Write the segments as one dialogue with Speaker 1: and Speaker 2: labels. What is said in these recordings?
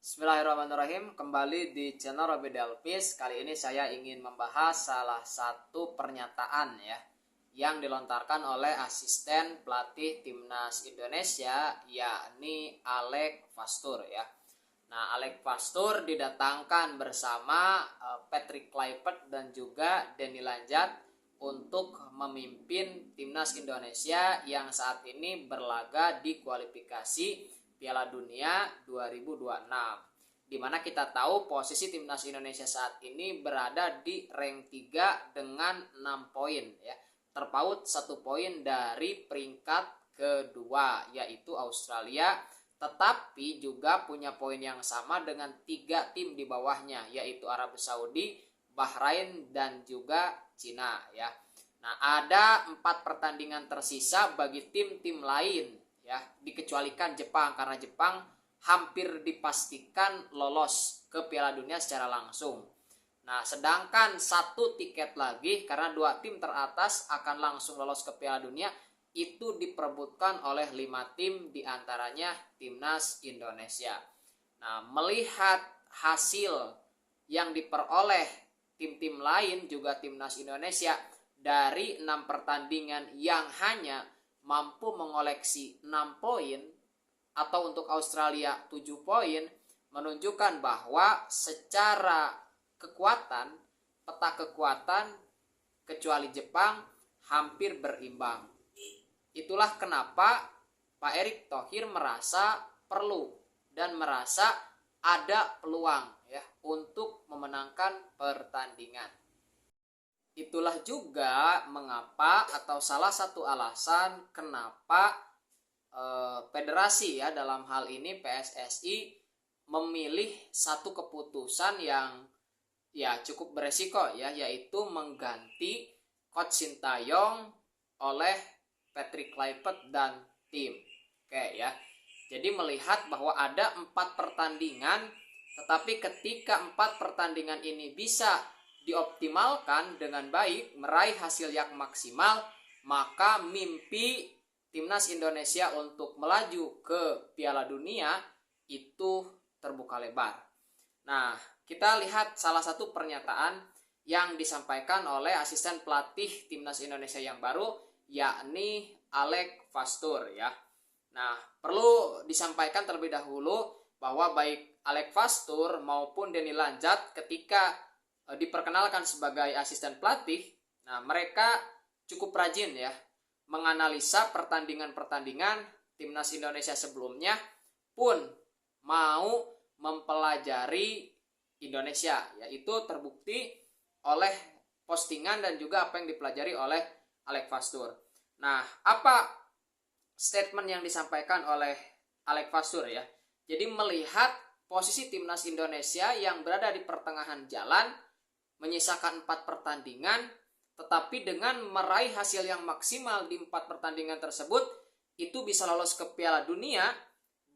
Speaker 1: Bismillahirrahmanirrahim. Kembali di channel Robby Delvis. Kali ini saya ingin membahas salah satu pernyataan yang dilontarkan oleh asisten pelatih timnas Indonesia, yakni Alek Fastur ya. Nah, Alek Fastur didatangkan bersama Patrick Kluivert dan juga Denny Lanjat untuk memimpin timnas Indonesia yang saat ini berlaga di kualifikasi Piala Dunia 2026. Di mana kita tahu posisi timnas Indonesia saat ini berada di rank 3 dengan 6 poin ya. Terpaut 1 poin dari peringkat kedua yaitu Australia, tetapi juga punya poin yang sama dengan 3 tim di bawahnya yaitu Arab Saudi, Bahrain dan juga Cina ya. Nah, ada 4 pertandingan tersisa bagi tim-tim lain ya, dikecualikan Jepang karena Jepang hampir dipastikan lolos ke Piala Dunia secara langsung. Nah, sedangkan 1 tiket lagi karena 2 tim teratas akan langsung lolos ke Piala Dunia itu diperebutkan oleh 5 tim diantaranya timnas Indonesia. Nah, melihat hasil yang diperoleh tim-tim lain juga timnas Indonesia dari 6 pertandingan yang hanya mampu mengoleksi 6 poin atau untuk Australia 7 poin, menunjukkan bahwa secara kekuatan, peta kekuatan kecuali Jepang hampir berimbang. Itulah kenapa Pak Erick Thohir merasa perlu dan merasa ada peluang ya untuk memenangkan pertandingan. Itulah juga mengapa atau salah satu alasan kenapa federasi ya dalam hal ini PSSI memilih satu keputusan yang ya cukup beresiko ya, yaitu mengganti Coach Sintayong oleh Patrick Kluivert dan tim. Oke ya. Jadi melihat bahwa ada 4 pertandingan, tetapi ketika 4 pertandingan ini bisa dioptimalkan dengan baik, meraih hasil yang maksimal, maka mimpi timnas Indonesia untuk melaju ke Piala Dunia itu terbuka lebar. Nah, kita lihat salah satu pernyataan yang disampaikan oleh asisten pelatih timnas Indonesia yang baru, yakni Alek Fastur ya. Nah, perlu disampaikan terlebih dahulu bahwa baik Alek Fastur maupun Denny Lanjat ketika diperkenalkan sebagai asisten pelatih, nah mereka cukup rajin ya menganalisa pertandingan-pertandingan timnas Indonesia sebelumnya, pun mau mempelajari Indonesia, yaitu terbukti oleh postingan dan juga apa yang dipelajari oleh Alek Fastur. Nah, apa statement yang disampaikan oleh Alek Fastur ya? Jadi melihat posisi timnas Indonesia yang berada di pertengahan jalan, menyisakan 4 pertandingan, tetapi dengan meraih hasil yang maksimal di 4 pertandingan tersebut, itu bisa lolos ke Piala Dunia.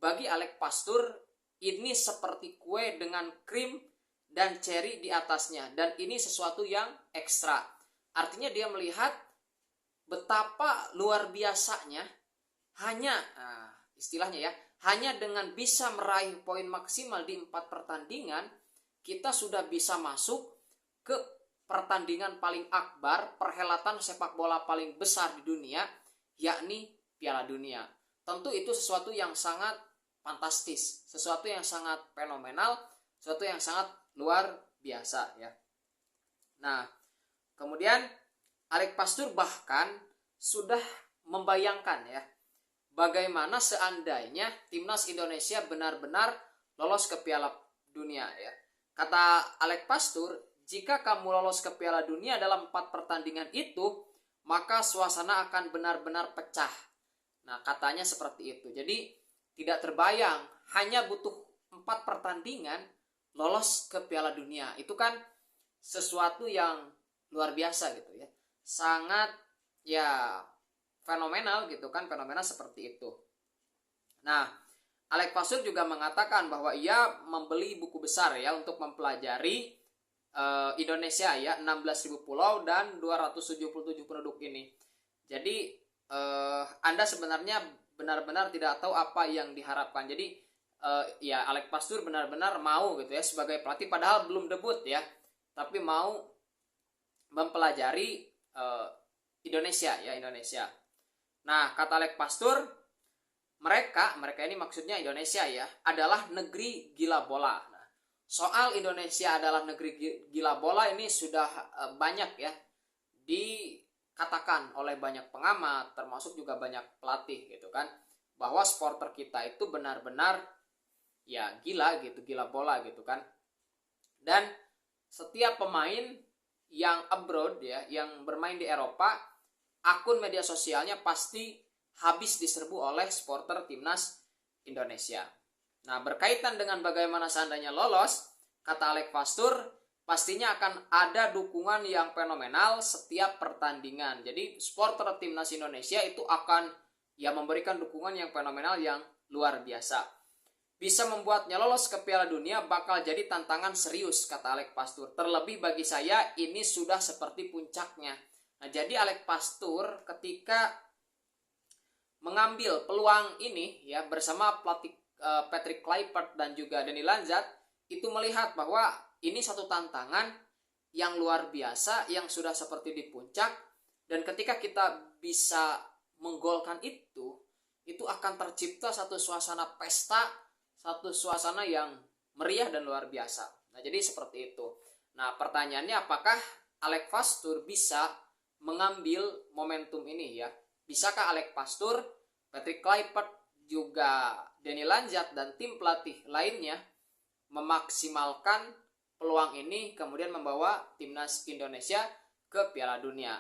Speaker 1: Bagi Alek Fastur, ini seperti kue dengan krim dan cherry di atasnya. Dan ini sesuatu yang ekstra. Artinya dia melihat betapa luar biasanya, istilahnya ya, hanya dengan bisa meraih poin maksimal di 4 pertandingan, kita sudah bisa masuk ke pertandingan paling akbar, perhelatan sepak bola paling besar di dunia, yakni Piala Dunia. Tentu itu sesuatu yang sangat fantastis, sesuatu yang sangat fenomenal, sesuatu yang sangat luar biasa ya. Nah, kemudian Alek Fastur bahkan sudah membayangkan ya, bagaimana seandainya timnas Indonesia benar-benar lolos ke Piala Dunia ya. Kata Alek Fastur, jika kamu lolos ke Piala Dunia dalam 4 pertandingan itu, maka suasana akan benar-benar pecah. Nah, katanya seperti itu. Jadi, tidak terbayang, hanya butuh 4 pertandingan lolos ke Piala Dunia. Itu kan sesuatu yang luar biasa gitu ya. Sangat ya fenomenal gitu kan, fenomenal seperti itu. Nah, Alek Fastur juga mengatakan bahwa ia membeli buku besar ya untuk mempelajari Indonesia ya, 16.000 pulau dan 277 penduduk ini. Jadi Anda sebenarnya benar-benar tidak tahu apa yang diharapkan. Jadi ya Alex Pastur benar-benar mau gitu ya sebagai pelatih, padahal belum debut ya, tapi mau mempelajari Indonesia ya, Indonesia. Nah, kata Alex Pastur, mereka ini maksudnya Indonesia ya, adalah negeri gila bola. Nah, soal Indonesia adalah negeri gila bola ini sudah banyak ya dikatakan oleh banyak pengamat, termasuk juga banyak pelatih gitu kan, bahwa supporter kita itu benar-benar ya gila gitu, gila bola gitu kan. Dan setiap pemain yang abroad ya, yang bermain di Eropa, akun media sosialnya pasti habis diserbu oleh supporter timnas Indonesia. Nah, berkaitan dengan bagaimana seandainya lolos, kata Alex Pastur, pastinya akan ada dukungan yang fenomenal setiap pertandingan. Jadi supporter timnas Indonesia itu akan ya memberikan dukungan yang fenomenal, yang luar biasa. Bisa membuatnya lolos ke Piala Dunia bakal jadi tantangan serius, kata Alex Pastur. Terlebih bagi saya ini sudah seperti puncaknya. Nah, jadi Alex Pastur ketika mengambil peluang ini ya bersama pelatih Patrick Kluivert dan juga Dani Lanzat, itu melihat bahwa ini satu tantangan yang luar biasa yang sudah seperti di puncak, dan ketika kita bisa menggolkan itu akan tercipta satu suasana pesta, satu suasana yang meriah dan luar biasa. Nah, jadi seperti itu. Nah, pertanyaannya apakah Alex Pastur bisa mengambil momentum ini ya? Bisakah Alex Pastur, Patrick Kluivert, juga Dani Lanzat dan tim pelatih lainnya memaksimalkan peluang ini kemudian membawa timnas Indonesia ke Piala Dunia?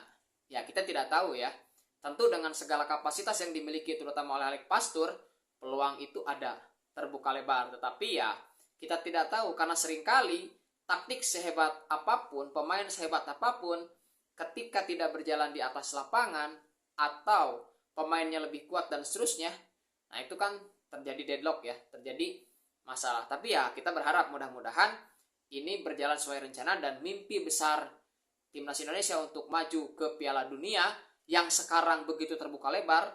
Speaker 1: Ya, kita tidak tahu ya. Tentu dengan segala kapasitas yang dimiliki terutama oleh Alex Pastur, peluang itu ada, terbuka lebar. Tetapi ya kita tidak tahu, karena seringkali taktik sehebat apapun, pemain sehebat apapun, ketika tidak berjalan di atas lapangan atau pemainnya lebih kuat dan seterusnya, nah itu kan terjadi deadlock ya, terjadi masalah. Tapi ya kita berharap mudah-mudahan ini berjalan sesuai rencana dan mimpi besar timnas Indonesia untuk maju ke Piala Dunia yang sekarang begitu terbuka lebar,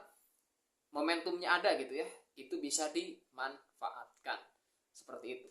Speaker 1: momentumnya ada gitu ya, itu bisa dimanfaatkan seperti itu.